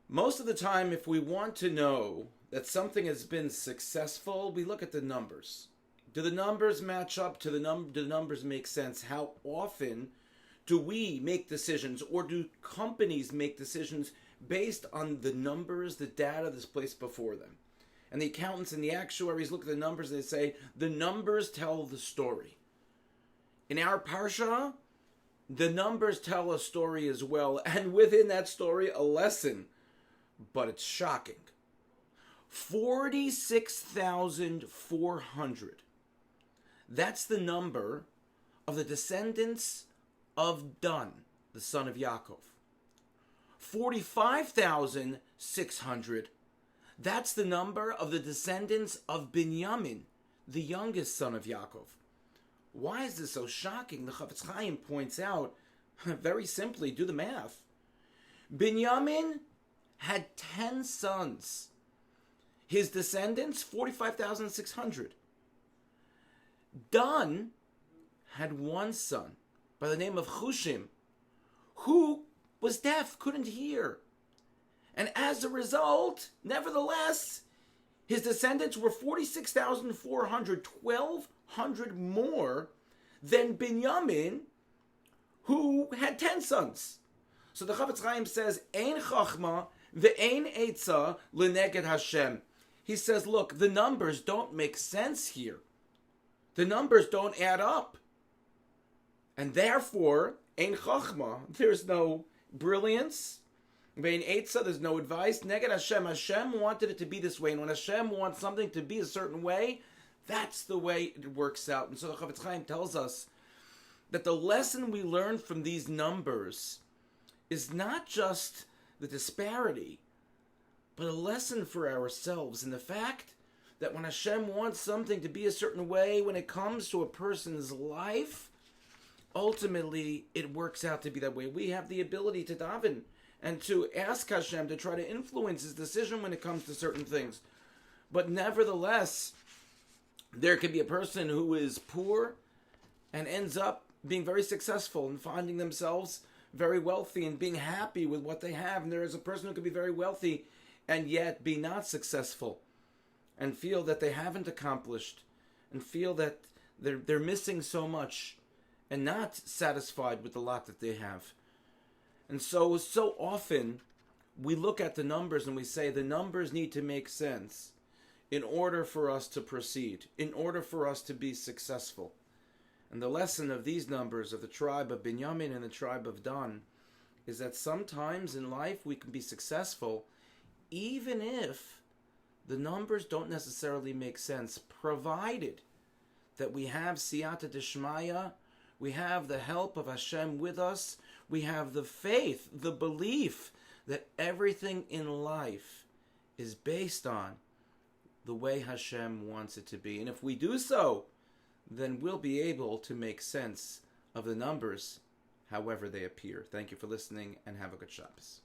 Most of the time, if we want to know that something has been successful, we look at the numbers. Do the numbers match up to do the numbers make sense? How often do we make decisions, or do companies make decisions based on the numbers, the data that's placed before them? And the accountants and the actuaries look at the numbers and they say, the numbers tell the story. In our parsha, the numbers tell a story as well, and within that story, a lesson. But it's shocking. 46,400. That's the number of the descendants of Dan, the son of Yaakov. 45,600. That's the number of the descendants of Binyamin, the youngest son of Yaakov. Why is this so shocking? The Chafetz Chaim points out, very simply, do the math. Binyamin had 10 sons. His descendants, 45,600. Dan had one son by the name of Chushim, who was deaf, couldn't hear. And as a result, nevertheless, his descendants were 46,400, 1,200 more than Binyamin, who had 10 sons. So the Chafetz Chaim says, Ein Chachma ve'ein Eitza leneged Hashem. He says, look, the numbers don't make sense here. The numbers don't add up. And therefore, Ein Chachma, there's no brilliance. Ve'ein Eitza, there's no advice. Neged Hashem, Hashem wanted it to be this way. And when Hashem wants something to be a certain way, that's the way it works out. And so the Chafetz Chaim tells us that the lesson we learn from these numbers is not just the disparity, but a lesson for ourselves in the fact that when Hashem wants something to be a certain way, when it comes to a person's life, ultimately it works out to be that way. We have the ability to daven and to ask Hashem to try to influence His decision when it comes to certain things. But nevertheless, there could be a person who is poor and ends up being very successful and finding themselves very wealthy and being happy with what they have. And there is a person who could be very wealthy and yet be not successful and feel that they haven't accomplished and feel that they're missing so much and not satisfied with the lot that they have. And so often we look at the numbers and we say the numbers need to make sense in order for us to proceed, in order for us to be successful. And the lesson of these numbers of the tribe of Binyamin and the tribe of Dan is that sometimes in life we can be successful even if the numbers don't necessarily make sense, provided that we have siyata deshmaya, we have the help of Hashem with us, we have the faith, the belief that everything in life is based on the way Hashem wants it to be. And if we do so, then we'll be able to make sense of the numbers however they appear. Thank you for listening and have a good Shabbos.